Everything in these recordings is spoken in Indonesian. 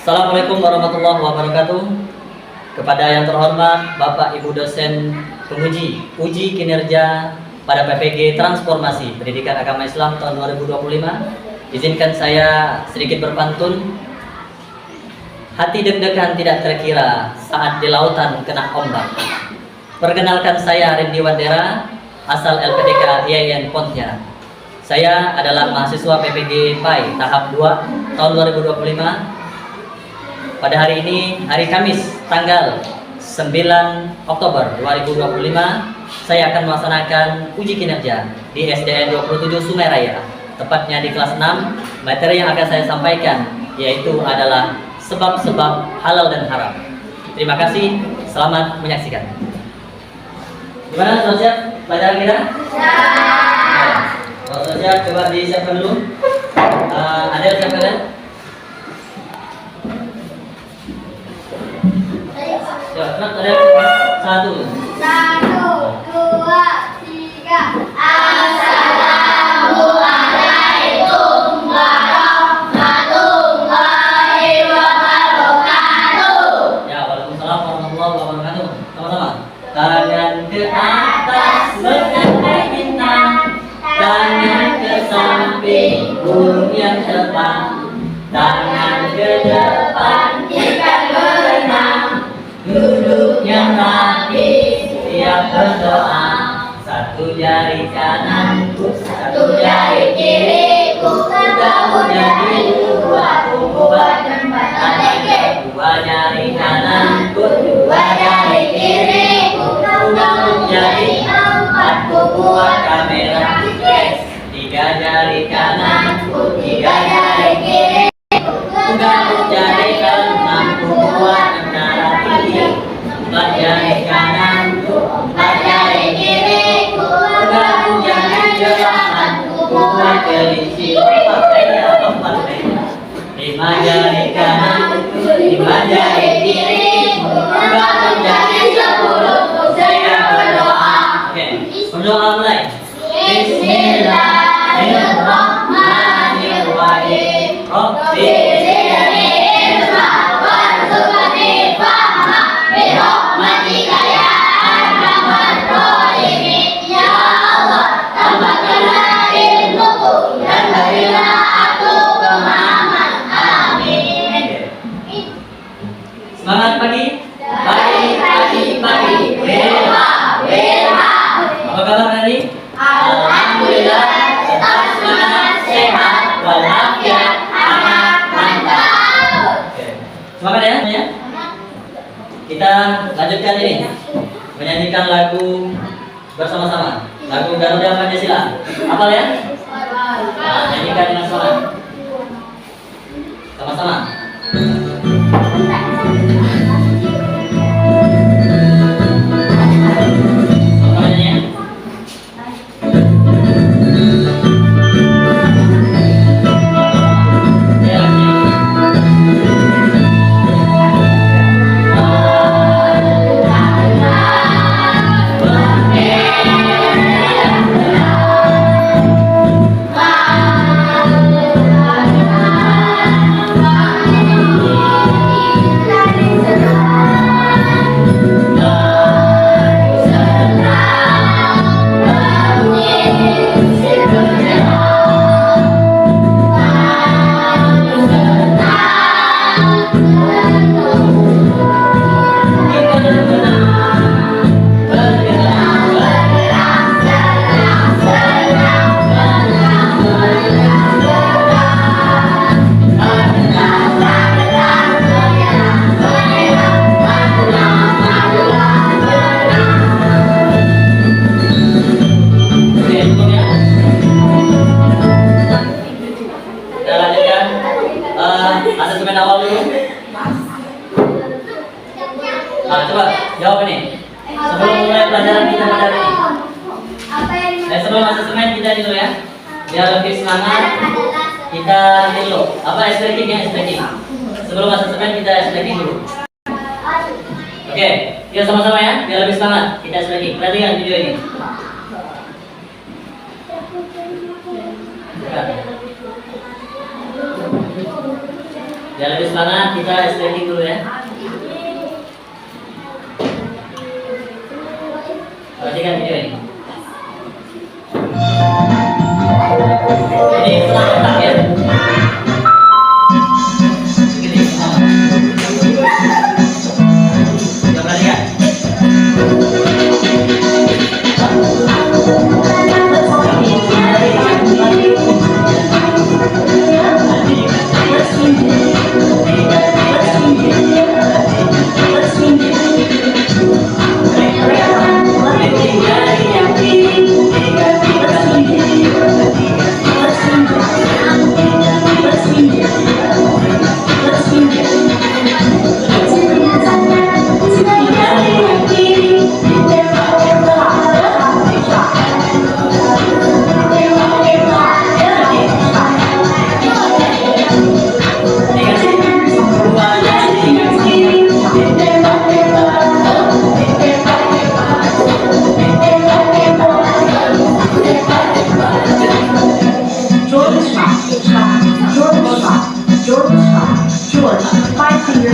Assalamualaikum warahmatullahi wabarakatuh. Kepada yang terhormat Bapak Ibu dosen penguji uji kinerja pada PPG Transformasi Pendidikan Agama Islam tahun 2025, izinkan saya sedikit berpantun. Hati deg-degan tidak terkira saat di lautan kena ombak. Perkenalkan, saya Rindi Wandera, asal LPDK IAIN Pontianak. Saya adalah mahasiswa PPG PAI tahap 2 tahun 2025. Pada hari ini, hari Kamis, tanggal 9 Oktober 2025, saya akan melaksanakan uji kinerja di SDN 27 Sungai Raya, tepatnya di kelas 6. Materi yang akan saya sampaikan yaitu adalah sebab-sebab halal dan haram. Terima kasih, selamat menyaksikan. Gimana, sudah siap pelajaran kita? Siap. Kalau sudah siap, coba disiapkan dulu. Adel, siapkan ya? Cepat, ada 1, 2, 3. Assalamualaikum warahmatullahi wabarakatuh. Ya, waalaikumsalam warahmatullahi wabarakatuh. Sama-sama. Tangan ke atas mencapai bintang, tangan ke samping burung yang terbang, tangan ke depan ikan berenang. Duduknya rapi siap berdoa, satu jari kananku, satu jari kiriku, kamu jadi dua, buat jembatan lagi. Dua jari kananku, dua jari kiriku, kamu jadi empat, buat kamera. Tiga jari kananku, tiga jari kiriku, kamu jadi enam, buat menara tinggi. Empat jari kananku, empat jari kiriku, kamu jadi jelahan, buat kelinci. Lima jari kananku, lima jari kiriku, kamu jadi 10, saya berdoa. Oke, berdoa mulai. Bismillahirrahmanirrahim. Rabbi zidni ilma warzuqni fahma birahmatika ya arhamar rahimin. Ya Allah, tambahkanlah ilmuku dan berilah aku pemahaman. Amin. Semangat pagi. Pagi. Wilha. Apa kabar tadi? Alhamdulillah, tetap semangat, sehat, walafiat, anak, mantap. Semangat ya? Kita lanjutkan ini, menyanyikan lagu bersama-sama, lagu Garuda Pancasila. Hafal ya? Nah, nyanyikan dengan semangat. Sama-sama. Biar lebih semangat, kita dulu apa stretching ya, stretching. Sebelum masuk semen kita stretching dulu. Oke, yuk sama-sama ya, biar lebih semangat kita stretching. Perhatikan video ini. Biar lebih semangat kita stretching dulu ya. Perhatikan video ini. Ini setelah otak ya. Begini. Coba perhatikan.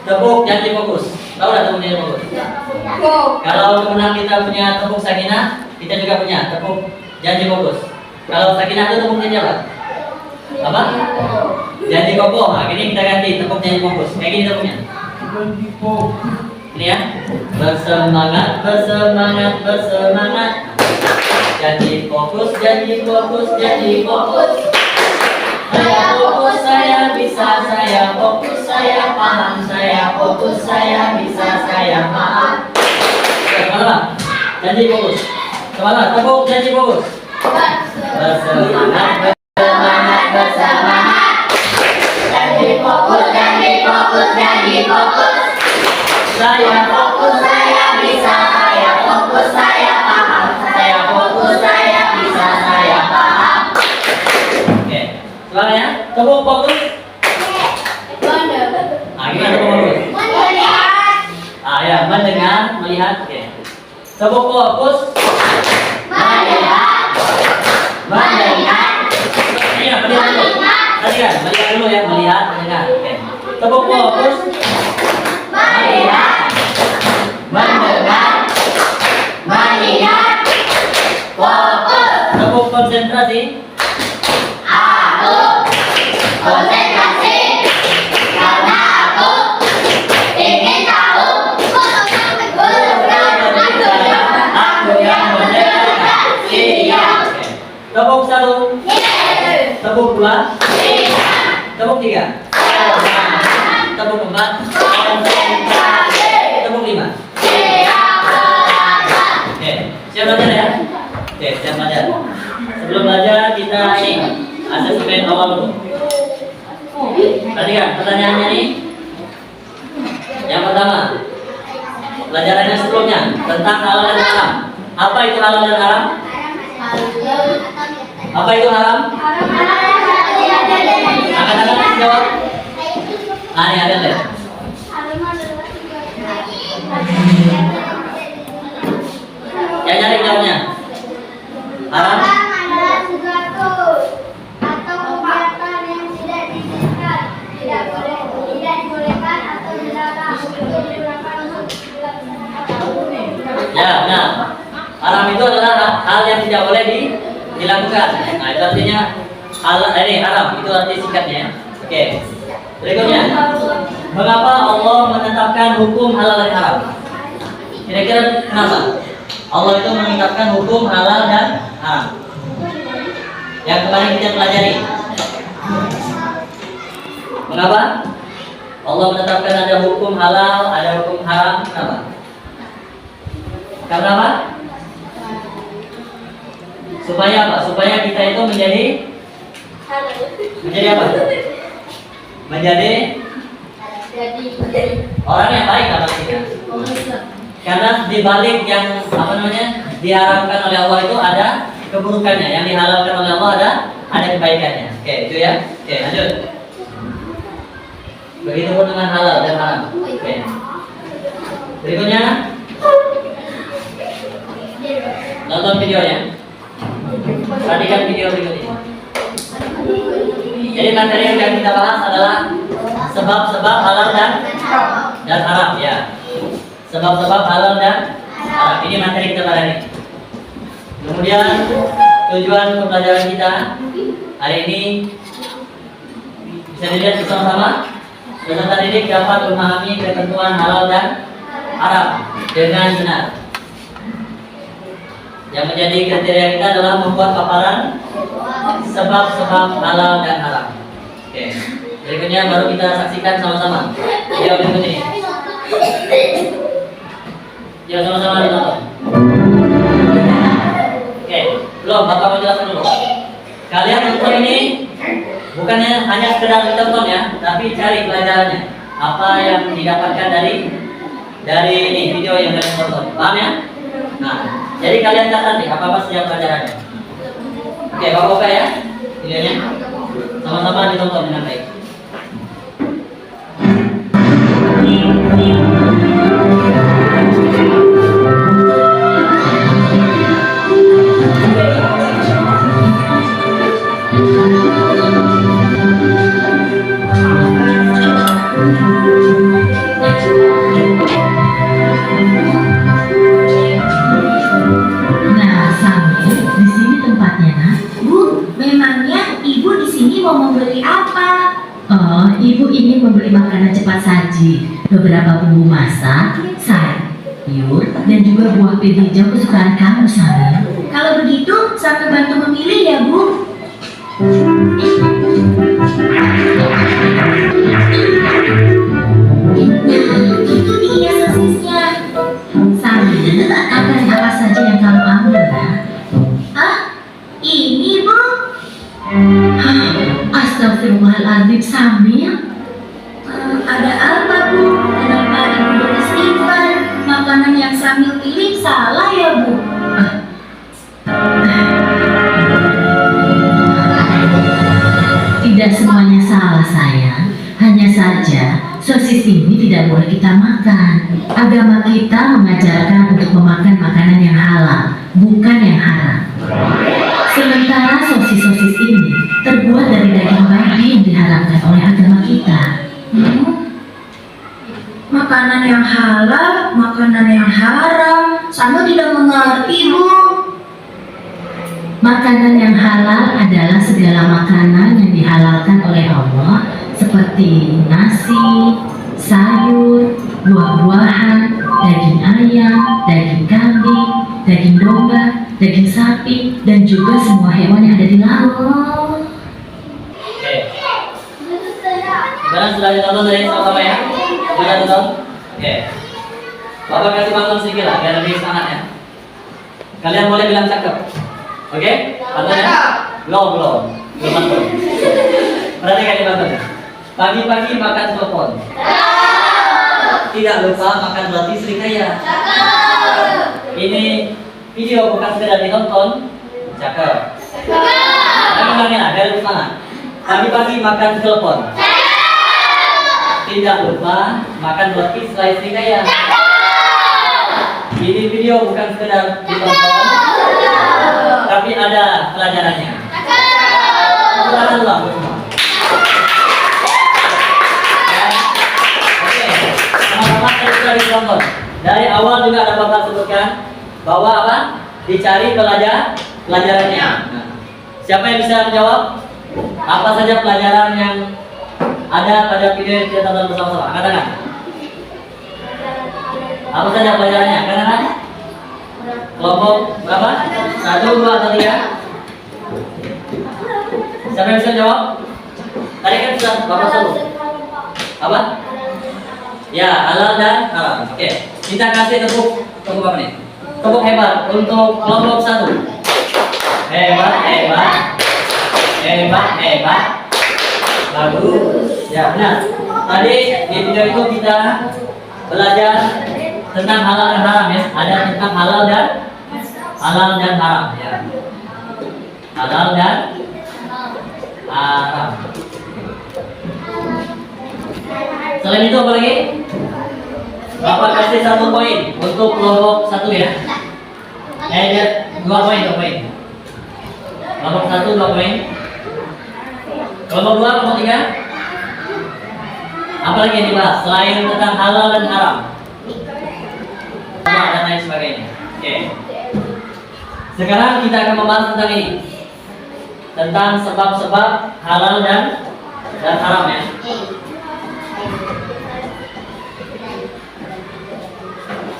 Tepuk janji fokus. Tahu nggak tepuk janji fokus? Kalau teman kita punya tepuk sakinah, kita juga punya tepuk janji fokus. Kalau sakinah itu tepuk janji apa? Apa? Janji kokoh. Nah, ini kita ganti tepuk janji fokus. Kayak gini tepuknya. Ini ya. Bersemangat, bersemangat, bersemangat. Janji fokus, janji fokus, janji fokus. Saya fokus, saya bisa, saya fokus, saya paham, saya fokus, saya bisa, saya paham. Kemana? Janji fokus. Kemana? Tepuk janji fokus. Bersemangat, bersemangat, bersemangat. Janji fokus, janji fokus, janji fokus. Saya fokus, saya bisa, saya fokus, saya paham, saya fokus, saya bisa, saya paham. Oke. Selanjutnya ya, tepuk fokus. Gimana tepuk fokus? Melihat. Ya, mendengar, melihat. Oke. Tepuk fokus. Melihat. Mendengar. Iya, melihat dulu. Perhatikan, melihat dulu ya, melihat, mendengar. Oke. Tepuk fokus. Melihat. Mendengar. Melihat. Fokus. Tepuk konsentrasi. Konsentrasi karena aku ingin tahu aku yang mendengarkan. Iya. Tepuk satu. Tepuk dua. Tepuk tiga. Tepuk empat. Tepuk lima. Oke, siap belajar ya. Oke, siap belajar. Sebelum belajar kita ini asesmen awal dulu. Perhatikan pertanyaannya nih. Yang pertama, pelajarannya sebelumnya tentang halal dan haram. Apa itu halal dan haram? Apa itu haram? Akan jawab. Ini ada deh. Ya nyari jawabnya. Haram adalah sesuatu atau kegiatan yang tidak dibolehkan atau Ya, nah, haram itu adalah hal yang tidak boleh dilakukan. Nah, itu artinya ini haram, itu arti singkatnya. Oke. Berikutnya, mengapa Allah menetapkan hukum halal dan haram? Kira-kira kenapa? Allah itu menetapkan hukum halal dan haram. Yang kemarin kita pelajari. Mengapa? Allah menetapkan ada hukum halal, ada hukum haram. Kenapa? Karena apa? Supaya apa? Supaya kita itu menjadi apa? Menjadi orang yang baik dalam kita. Karena di balik yang diharamkan oleh Allah itu ada keburukannya, yang dihalalkan oleh Allah ada kebaikannya. Oke, itu ya. Oke, lanjut. Begitu pun dengan halal dan haram. Oke. Berikutnya, nonton videonya. Perhatikan video berikut ini. Jadi materi yang kita bahas adalah sebab-sebab halal dan haram ya. Sebab-sebab halal dan haram. Ini materi kita pada ini. Kemudian tujuan pembelajaran kita hari ini bisa dilihat bersama-sama. Peserta didik dapat memahami ketentuan halal dan haram dengan benar. Yang menjadi kriteria kita adalah membuat paparan sebab-sebab halal dan haram. Oke. Berikutnya baru kita saksikan sama-sama. Video berikut ini. Ya, sama-sama ditonton. Oke, belum, Bapak mau jelaskan dulu. Kalian nonton ini bukannya hanya sekedar ditonton ya, tapi cari pelajarannya. Apa yang didapatkan dari ini video yang kalian tonton. Paham ya? Nah, jadi kalian catat nih apa saja pelajarannya. Oke, Bapak ya, videonya sama-sama ditonton dengan baik. Ibu ingin membeli makanan cepat saji, beberapa bumbu masak, sayur, dan juga buah pit hijau kesukaan kamu, Sami. Kalau begitu, Sami bantu memilih ya, Bu. Itu dia sosisnya. Sami, akan apa saja yang kamu ambil, nah? Ah, ini, Bu. Astagfirullahaladzim, Samir. Ada apa, Bu? Kenapa Ibu beristighfar? Makanan yang Samir pilih salah ya, Bu? Tidak semuanya salah, sayang. Hanya saja sosis ini tidak boleh kita makan. Agama kita mengajarkan untuk memakan makanan yang halal, bukan yang haram. Sementara sosis-sosis ini terbuat dari daging babi yang diharamkan oleh agama kita. Makanan yang halal, makanan yang haram, sama tidak mengerti, Bu. Makanan yang halal adalah segala makanan yang dihalalkan oleh Allah, seperti nasi, sayur, buah-buahan, daging ayam, daging kambing, daging domba, daging sapi, dan juga semua hewan yang ada di laut. Oke. Sekarang sudah ditonton dari sama-sama ya? Sudah tonton? Oke. Bapak kasih bantuan sedikit lah, biar lebih semangat ya. Kalian boleh bilang cakep. Oke? Bantuannya? Belum. Perhatikan di bantuannya. Pagi-pagi makan telepon. Tidak lupa makan roti Srikaya. Ini video bukan sekedar ditonton. Cakep. Lagi lah, biar lebih semangat. Pagi-pagi makan telepon. Tidak lupa makan roti Srikaya. Ini video bukan sekedar ditonton, tapi ada pelajarannya. Tanganlah semua. Oke, sama-sama ditonton. Dari awal juga ada Bapak sebutkan bahwa apa? Dicari pelajarannya. Nah, siapa yang bisa menjawab? Apa saja pelajaran yang ada pada video yang kita tonton bersama-sama? Angkat tangan. Apa saja pelajarannya? Angkat tangan. Kelompok berapa? 1, 2, atau 3? Siapa yang bisa jawab? Tadi kan sudah Bapak selalu. Apa? Ya, halal dan haram. Oke, kita kasih tepuk apa nih? Tepuk hebat untuk kelompok 1. Hebat, hebat, hebat, hebat. Bagus. Ya, benar. Tadi di video itu kita belajar tentang halal dan haram ya. Ada tentang halal dan haram ya. Halal dan haram. Selain itu apa lagi? Bapak kasih 1 poin untuk kelompok 1 ya. 2 poin, 2 poin. Kelompok 1 2 poin. Kelompok 2, kelompok 3. Apa lagi yang dibahas selain tentang halal dan haram? Dan lain sebagainya. Oke. Sekarang kita akan membahas tentang ini. Tentang sebab-sebab halal dan haram ya.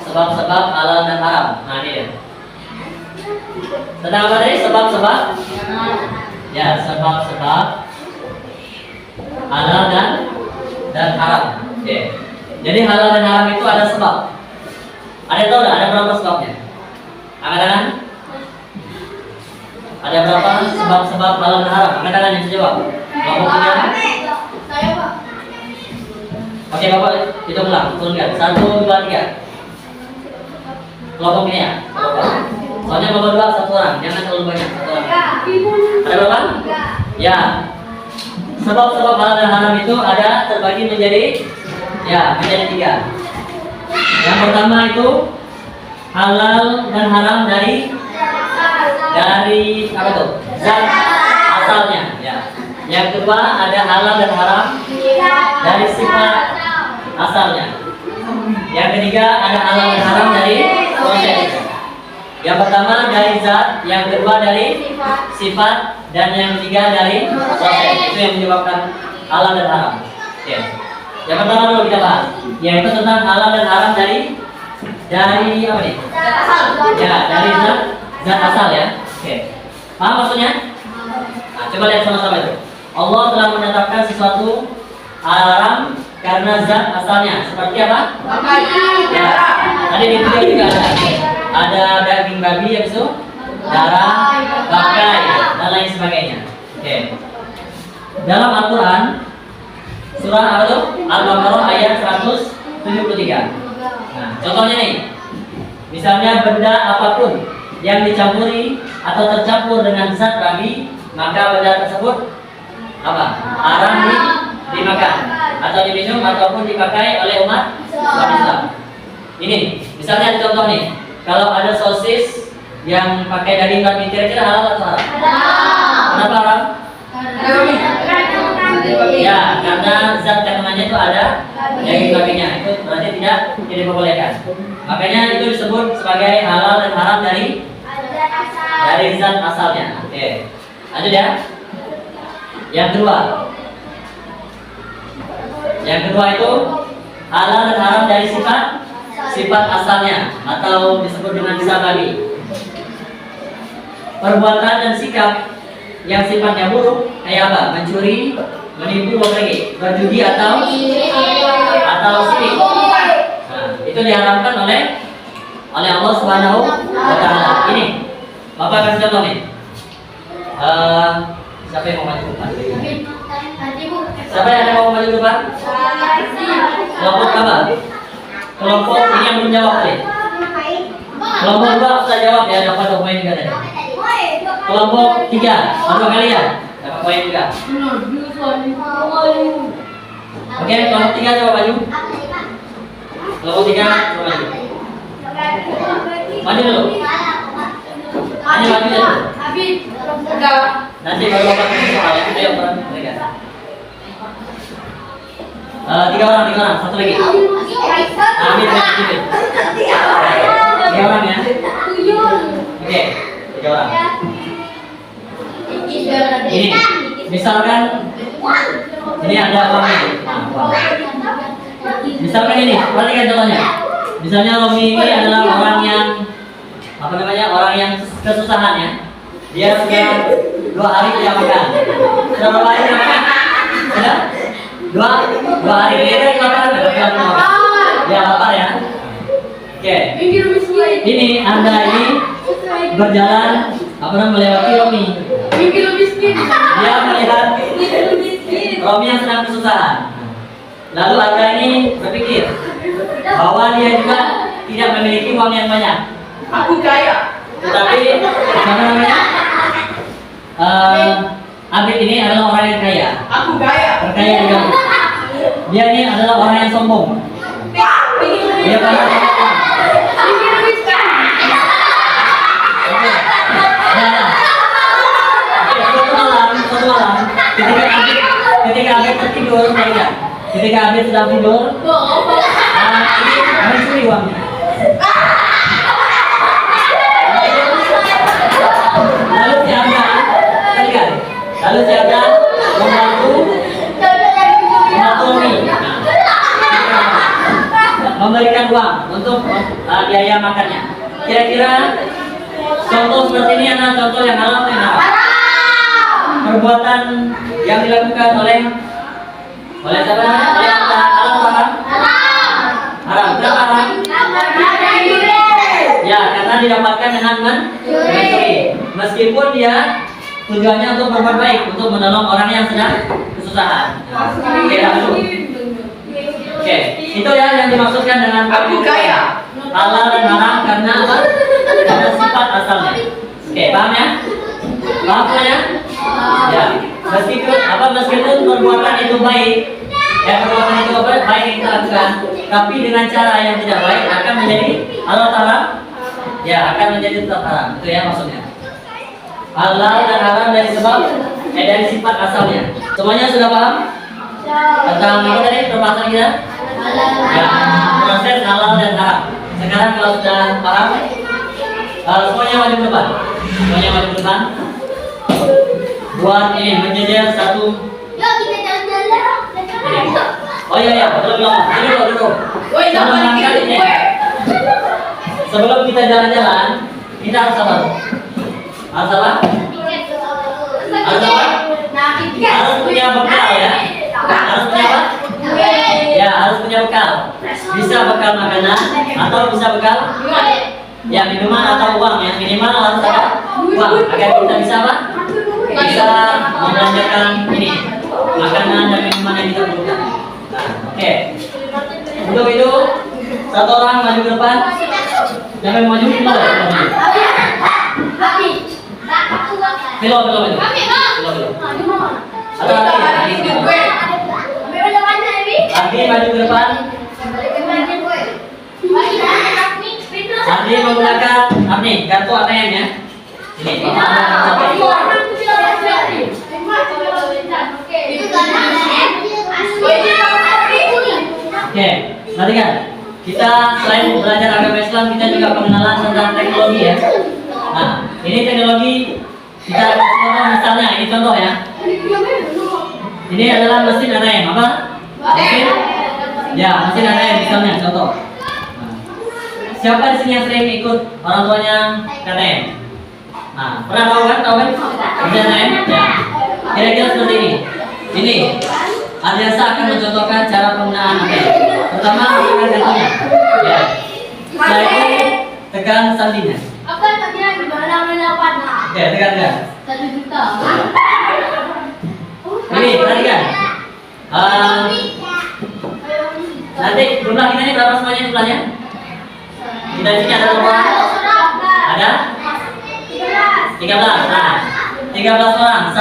Sebab-sebab halal dan haram. Nah ini ya. Tentang apa tadi? Sebab-sebab. Ya, sebab-sebab halal dan haram. Oke. Jadi halal dan haram itu ada sebab. Ada tahu nggak? Ada berapa sebabnya? Angkat tangan. Ada berapa sebab-sebab halal dan haram? Angkat tangan yang jawab. Kelompok 3. Oke, Bapak hitung ulang, turunkan. 1, 2, 3. Kelompok ini ya. Soalnya Bapak 2 1 orang, jangan terlalu banyak 1 orang. Ada berapa? Ya. Sebab-sebab halal dan haram itu ada terbagi menjadi 3. Yang pertama itu halal dan haram dari apa tuh? Zat asalnya ya. Yang kedua ada halal dan haram dari sifat asalnya. Yang ketiga ada halal dan haram dari proses. Yang pertama dari zat, yang kedua dari sifat, dan yang ketiga dari proses. Itu yang menyebabkan halal dan haram. Oke. Yang pertama dulu kita bahas, yaitu tentang halal dan haram dari apa nih? Ya, dari zat asal ya. Oke. Paham maksudnya? Nah, coba lihat sama-sama itu. Allah telah menetapkan sesuatu haram karena zat asalnya. Seperti apa? Ya. Tadi di video juga ada daging babi yang itu, darah, bangkai, dan lain sebagainya. Oke. Dalam Al-Quran, surah apa tuh? Al-Baqarah ayat 173. Nah, contohnya nih, misalnya benda apapun yang dicampuri atau tercampur dengan zat babi, maka benda tersebut apa? Haram dimakan atau diminum ataupun dipakai oleh umat Islam. Ini, misalnya contoh nih, kalau ada sosis yang pakai daging babi, kira-kira halal atau haram? Kenapa haram? Ya, karena zat kandungannya itu ada daging babinya, itu berarti tidak diperbolehkan. Makanya itu disebut sebagai halal dan haram dari zat asalnya. Oke, lanjut ya. Yang kedua itu halal dan haram dari sifat asalnya atau disebut dengan sifat babi. Perbuatan dan sikap yang sifatnya buruk kayak apa? Mencuri, menipu, berjudi atau sirik. Nah, itu diharamkan oleh Allah Subhanahu wa Ta'ala. Ini Bapak kasih contoh nih. Siapa yang mau maju depan? Siapa yang mau maju depan? Kelompok apa? Kelompok ini yang belum jawab tadi. Kelompok 2 sudah jawab ya, dapat 2 poin juga tadi. Kelompok 3, apa kalian? Dapat poin juga. Oke, kelompok 3 coba maju. Kelompok 3 coba maju. Maju dulu. Hanya maju dulu. Nanti baru Bapak kasih soal ya. Ayo mereka. 3 orang, 1 lagi. Amin, misalkan ini ada uangnya. Nah, uang. Misalkan ini, perhatikan contohnya. Misalnya Romi ini adalah orang yang apa namanya, orang yang kesusahan ya. Dia sudah 2 hari tidak makan. Sudah berapa hari tidak makan? Sudah? Dua hari. Dia kan kelaparan nggak? Ya lapar ya. Oke. Ini Anda ini berjalan apa namanya, melewati Romi. Dia melihat Romi yang sedang kesusahan. Lalu Anda ini berpikir bahwa dia juga tidak memiliki uang yang banyak. Aku kaya. Tetapi apa namanya? Abid ini adalah orang yang kaya. Aku kaya. Berkaya juga. Dia ini adalah orang yang sombong. Dia pernah suatu malam ketika Abid tertidur, ketika Abid sedang tidur, ini mencuri uangnya. Lalu siapa membantu Romi memberikan uang untuk biaya makannya. Kira-kira contoh seperti ini adalah contoh yang halal atau tidak? Perbuatan yang dilakukan oleh siapa namanya? Oleh halal atau haram? Haram. Kenapa haram? Ya, karena didapatkan dengan mencuri. Meskipun dia tujuannya untuk berbuat baik, untuk menolong orang yang sedang kesusahan. Oke, itu ya yang dimaksudkan dengan Aku kaya. halal dan haram karena apa? Karena sifat asalnya. Oke, paham ya? Paham ya? Ya, meskipun perbuatan itu baik, perbuatan itu baik yang kita lakukan, tapi dengan cara yang tidak baik akan menjadi halal atau haram. Ya, akan menjadi tetap haram. Itu ya maksudnya. Halal dan haram dari sebab dari sifat asalnya. Semuanya sudah paham? Tentang apa tadi pembahasan kita? Ya, proses halal dan haram. Sekarang kalau sudah paham, semuanya maju ke depan. Semuanya maju ke depan. Buat ini menjejer satu. Yuk kita jalan-jalan. Oh iya, belum. Duduk. Sebelum kita jalan-jalan, kita harus sabar. Harus sabar. Harus punya bekal ya. Harus punya apa? Ya, harus punya bekal. Bisa bekal makanan atau bisa bekal ya minuman atau uang ya. Minimal harus ada uang agar kita bisa apa? Bisa membelanjakan ini makanan dan minuman yang kita butuhkan. Oke. Untuk itu satu orang maju ke depan. Siapa yang maju? Pilo. Adi maju ke depan. Adi menggunakan kartu ATM ya. Ini. Oke, perhatikan. Kita selain belajar agama Islam, kita juga pengenalan tentang teknologi ya. Nah, ini teknologi kita contoh misalnya, ini contoh ya. Ini adalah mesin ATM apa? Mesin? Ya, mesin ATM misalnya contoh. Nah, siapa di sini yang sering ikut orang tuanya ATM? Nah, pernah tahu kan mesin ATM? Ya. Kira-kira seperti ini. Ini Adriasa akan mencontohkan cara penggunaan ATM. Pertama, tekan kartunya. Ya. Setelah itu tekan sandinya. Apa tadi di mana melawan? Ya, tekan. 1 juta. Ini perhatikan. Nanti jumlah kita ini berapa semuanya jumlahnya? Kita di sini ada berapa? Ada? 13. Nah, 13 orang.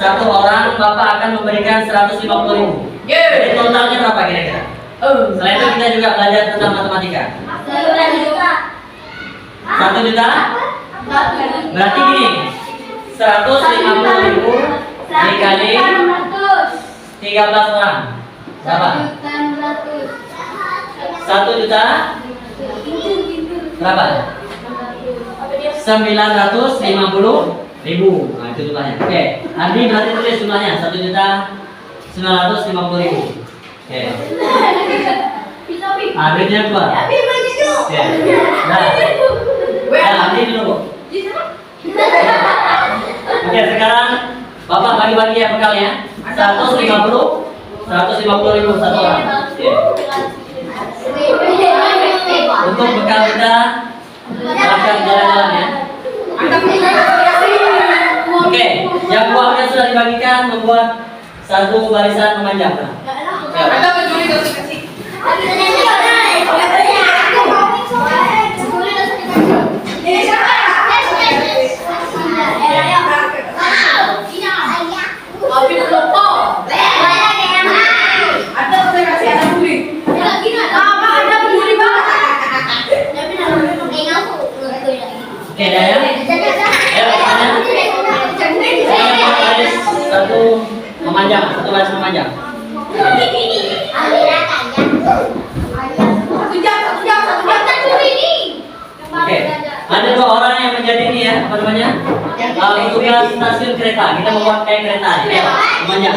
Satu orang Bapak akan memberikan 150.000. Jadi totalnya berapa kira-kira? Selain itu kita juga belajar tentang matematika. 1 juta? Berarti gini, 150.000 dikali 13 orang. Berapa? 1 juta? Berapa? 950.000 ribu. Nah, itu jumlahnya. Oke. Ardi berarti tulis jumlahnya 1.950.000. Oke. Ardinya keluar. Oke. Nah. Ya, Ardi dulu. Oke, sekarang Bapak bagi-bagi ya bekalnya. 150.000 satu orang. Oke. Untuk bekal kita silakan jalan-jalan ya. Oke, yang uangnya sudah dibagikan membuat satu barisan memanjang. Oke, dah ya. Satu memanjang, satu baris memanjang. Oke, ada dua orang yang menjadi ini ya, apa namanya? Tugas stasiun kereta. Kita membuat kayak kereta ya, memanjang.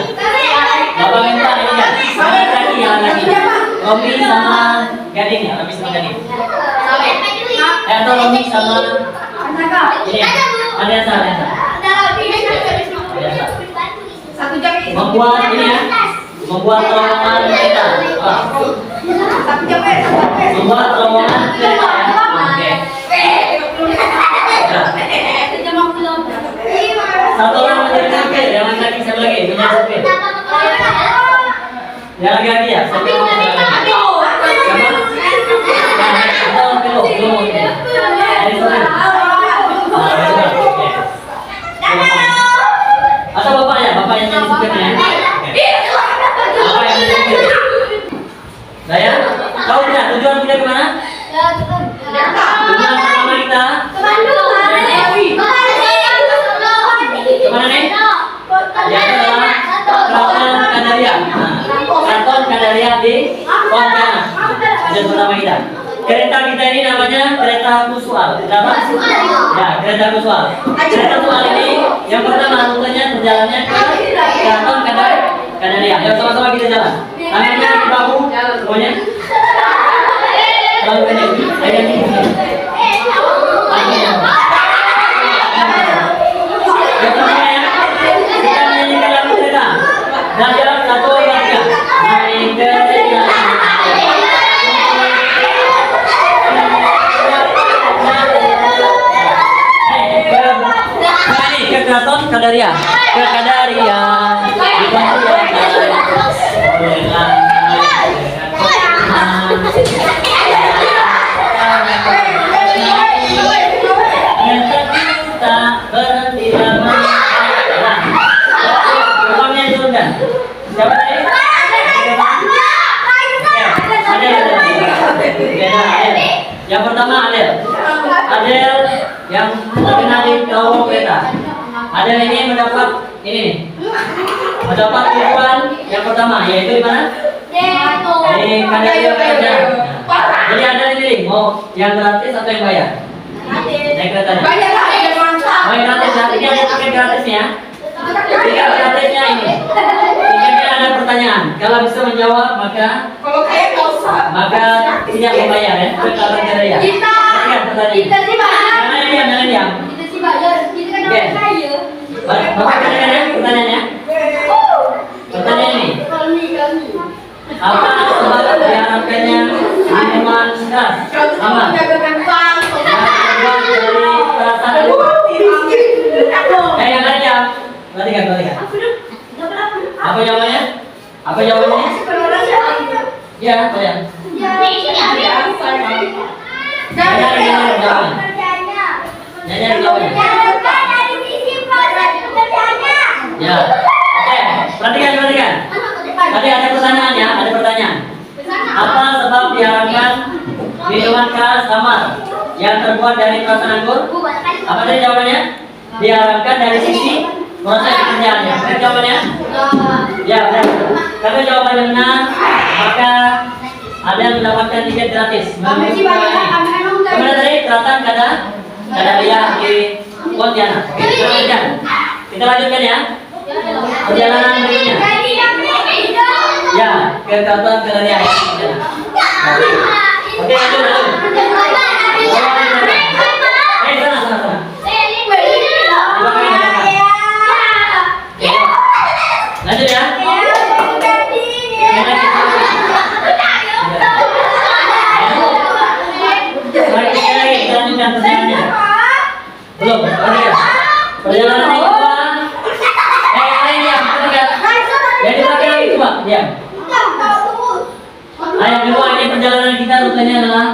Bapak minta ini ya, lagi ya lagi. Romi sama Gading ya, Romi sama Gading. Atau Romi sama ini ya, Aliasa. Membuat ini ya, membuat terowongan kereta. Membuat terowongan kereta ya. Oke. Satu orang menjadi supir, yang lagi siapa lagi? Menjadi supir. Yang lagi ya, siapa yang mau siapa? Atau pilot, belum. Jadi supir. Atau bapaknya yang jadi supirnya ya. Bapak yang jadi supir. Nah ya, tahu tidak tujuan kita kemana? Tujuan pertama kita kemana nih? Ya adalah Keraton Kadaria. Keraton Kadaria di Pontianak. Tujuan pertama kita. Kereta kita ini namanya kereta Kusual. Kenapa? Ya, kereta Kusual. Kereta Kusual ini yang pertama rutenya perjalanannya ke Keraton Kadaria. Yuk sama-sama kita jalan. Tangannya di bahu, semuanya. Lalu ini, saya ini. Yang pertama ya, kita menyanyikan lagu kereta. Dan jalan 1, 2, 3. Naik kereta. Ke Keraton Kadaria, ke Kadaria. Berhenti lama. Uangnya diturunkan. Siapa tadi? Yang pertama Adel. Adel yang terkena di terowongan kereta. Adel ini mendapat mendapat tipuan yang pertama, yaitu di mana? Di Kadaria kerja. Jadi Adel ini mau yang gratis atau yang bayar? Naik keretanya. Mau yang gratis ya? Ini ada tiket gratisnya. Tiket gratisnya ini. Tiketnya ada pertanyaan. Kalau bisa menjawab maka tidak membayar ya. Ke Keraton Kadaria. Jangan diam. Oke. Bapak dengar ya pertanyaannya. Pertanyaan ini. Apa sebab diharapkannya minuman keras? Sama. Yang terbuat dari perasaan. Yang lain ya. Perhatikan. Apa jawabannya? Ya, apa ya? Ya. Oke, perhatikan. Tadi ada pertanyaan. Apa sebab diharapkan minuman keras Amar yang terbuat dari perasan anggur? Apa tadi jawabannya? Diharapkan dari sisi proses pekerjaannya. Benar jawabannya? Ya, benar. Kalau jawabannya benar, maka ada yang mendapatkan tiket gratis. Kemana tadi? Keraton Kadaria di Pontianak. Oke, kita lanjutkan. Kita lanjutkan ya. Perjalanan berikutnya. Ya, ke Keraton Kedaria ya. Oke, lanjut. Sana. Lanjut ya. Kita lanjutkan perjalanannya. Belum, perjalanan yang kedua. Yang di belakang itu Pak, diam. Yang kedua ini perjalanan kita rutenya adalah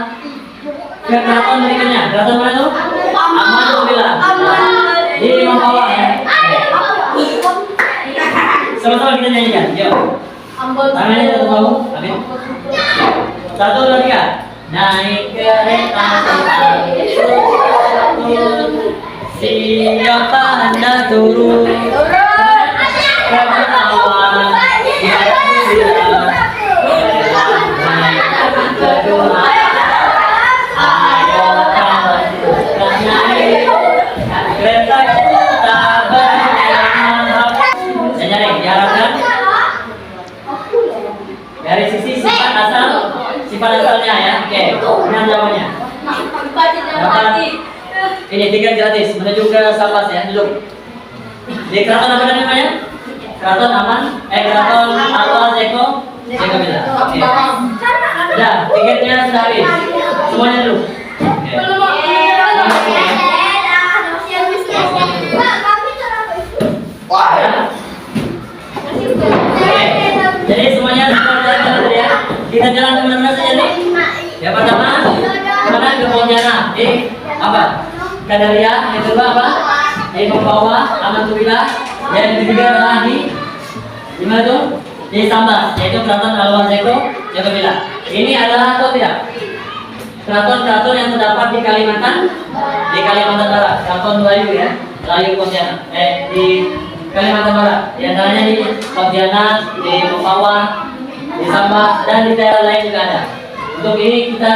ke keraton berikutnya. Keraton mana tuh? Alhamdulillah. Di Mempawah ya. Sama-sama kita nyanyikan. Yuk. Tangannya satu bahu. Amin. 1, 2, 3. Naik kereta siapa hendak turun? Dari sisi sifat asalnya ya. Oke, ini jawabannya. Ini tiket gratis menuju ke Sambas ya, duduk. Di keraton apa namanya? Keraton Aman, Keraton Alwa Zeko Bila. Oke. Ya, tiketnya sudah habis. Semuanya dulu. Oke. Jadi semuanya jalan tadi ya. Kita jalan kemana saja nih? Ya pertama, kemana ke Pontianak? Di apa? Kedaria. Yang kedua apa? Di Mempawah, Alhamdulillah. Yang ketiga adalah di mana tuh? Di Sambas, yaitu Keraton Alwa Zeko Bila. Ini adalah atau tidak? Keraton-keraton yang terdapat di Kalimantan Barat, Keraton Melayu ya, Melayu Pontianak. Di Kalimantan Barat, di antaranya di Pontianak, di Mempawah, di Sambas, dan di daerah lain juga ada. Untuk ini kita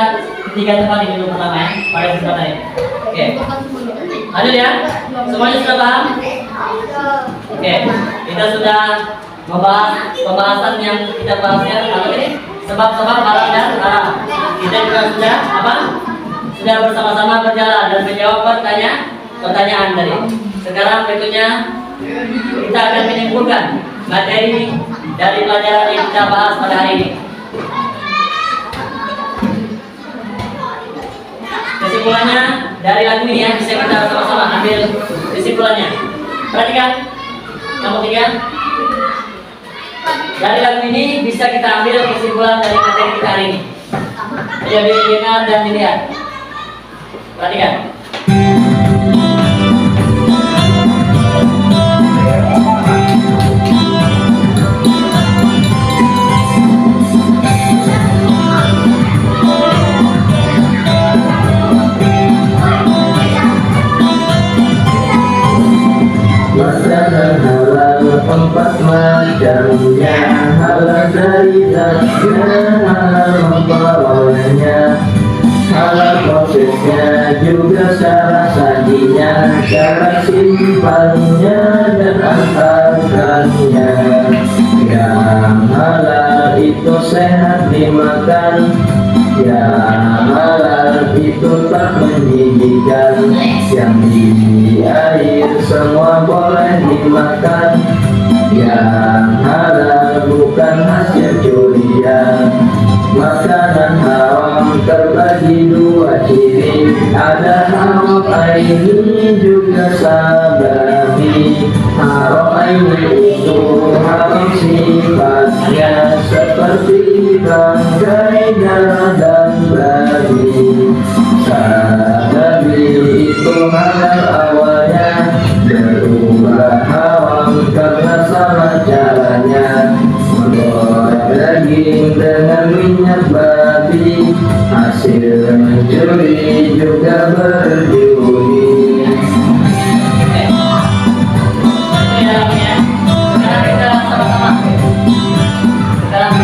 ketiga tempat ini dulu pertama ya, pada kesempatan ini. Oke, lanjut ya. Semuanya sudah paham? Oke, kita sudah membahas pembahasan yang kita bahasnya kali ini, sebab-sebab halal dan haram. Kita juga sudah apa? Sudah bersama-sama berjalan dan menjawab pertanyaan tadi. Sekarang berikutnya kita akan menyimpulkan materi dari pelajaran yang kita bahas pada hari ini. Kesimpulannya dari lagu ini ya, bisa kita sama-sama ambil kesimpulannya. Perhatikan, kamu tiga. Dari lagu ini bisa kita ambil kesimpulan dari materi kita hari ini. Jadi dengar dan dilihat. Perhatikan. Makanan halal empat macamnya, halal dari zatnya, halal mempawanya, halal prosesnya, juga cara sajinya, cara simpannya dan antarkannya. Yang halal itu sehat dimakan, yang halal itu tak menjijikan, yang di air semua boleh dimakan, yang halal bukan hasil curian. Makanan haram terbagi dua ciri, ada haram aini juga sabari. Haram aini itu haram sifatnya, seperti bangkai darah dan babi. Sabari itu halal awalnya, berubah haram karena salah caranya. Menggoreng daging dengan minyak babi, hasil mencuri juga berjudi. Sekarang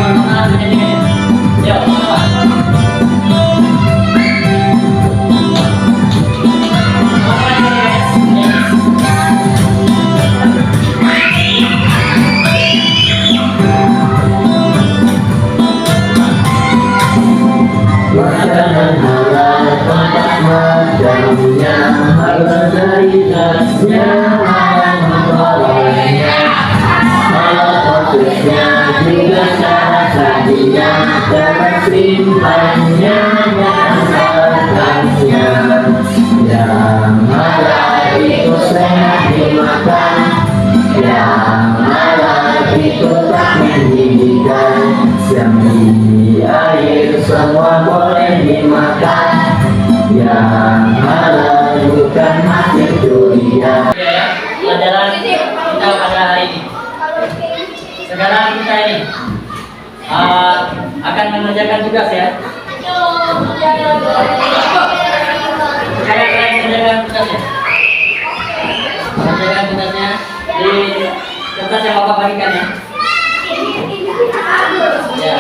makanan halal tempat makannya halal dari zatnya halal memperolehnya halal prosesnya juga cara sajinya cara simpannya dan makannya yang halal itu sehat dimakan yang halal itu tak menjijikan yang di air semua boleh dimakan yang halal bukan hasil curian. Oke ya, pelajaran kita pada hari ini. Sekarang kita ini akan mengerjakan tugas ya. Sekarang kalian mengerjakan tugasnya. Mengerjakan tugasnya di kertas yang Bapak bagikan ya. Ya.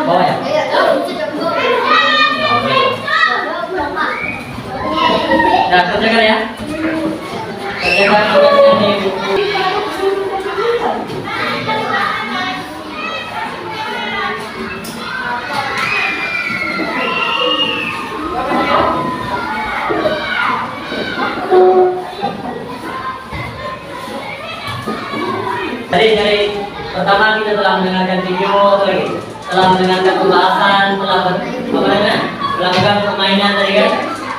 Bawa ya. Nah, kerjakan ya. Kerjakan tugasnya di buku. Dari pertama kita telah mendengarkan video lagi, telah mendengarkan pembahasan, telah melakukan permainan tadi kan,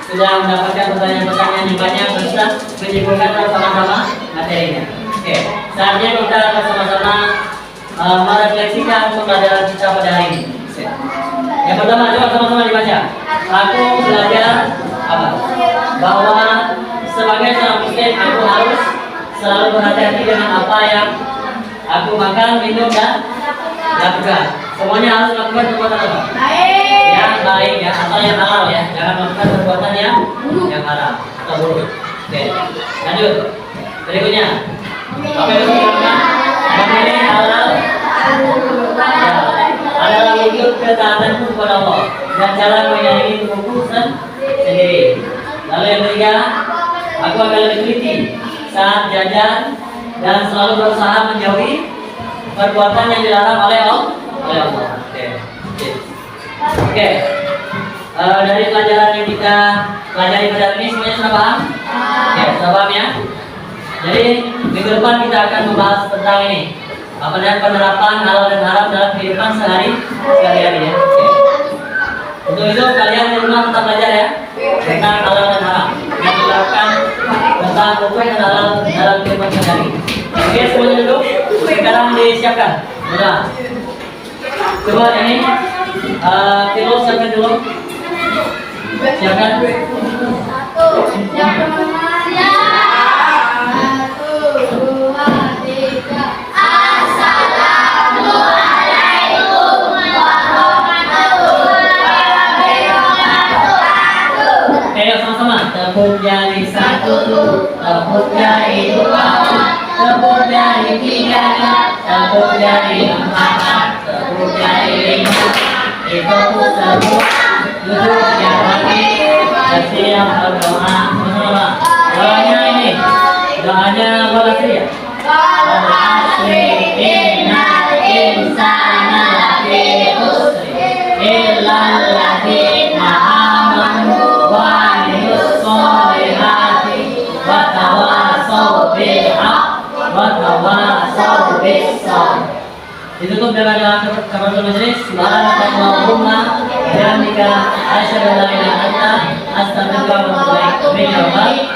sudah mendapatkan pertanyaan-pertanyaan yang banyak, bisa menyimpulkan sama-sama materinya. Oke, saatnya kita bersama-sama merefleksikan pembelajaran kita pada hari ini. Oke. Yang pertama, coba sama-sama dibaca. Aku belajar apa? Bahwa sebagai seorang muslim aku harus selalu berhati-hati dengan apa yang aku makan, minum dan lakukan. Semuanya harus melakukan perbuatan apa? Yang baik ya, atau yang halal ya. Jangan melakukan perbuatan yang haram atau buruk. Oke, lanjut. Berikutnya, apa yang dilakukan? Memilih halal adalah wujud ketaatanku kepada Allah dan cara menyayangi tubuhku sendiri. Lalu yang ketiga, aku akan lebih teliti saat jajan dan selalu berusaha menjauhi perbuatan yang dilarang oleh Allah. Oke. Dari pelajaran yang kita pelajari pada hari ini semuanya sudah paham? Oke, sudah paham ya? Jadi minggu depan kita akan membahas tentang ini, apa namanya, penerapan halal dan haram dalam kehidupan sehari-hari ya. Oke. Untuk itu kalian di rumah tetap belajar ya tentang halal dan haram yang diterapkan tentang hukum dan halal dalam kehidupan sehari-hari. Oke, semuanya duduk. Sekarang disiapkan. Sudah. Coba ini kilo siapkan dulu. Siapkan. Ayo sama-sama. Tepuk jari satu, tepuk jari dua, tepuk jari tiga, tepuk jari empat, tepuk jari lima. Itu semua duduk yang rapi, bersiap berdoa bersama. Doanya ini, doanya berasri ya. Berasri innal insana lafi khusri illal ladzina amanu wa amilus solihati wa tawassaw bil haqq wa tawassaw bis sabr. Ditutup dengan doa kafaratul majlis. Subhanakallahumma wa bihamdika asyhadu an la ilaha illa anta astaghfiruka wa atubu ilaik.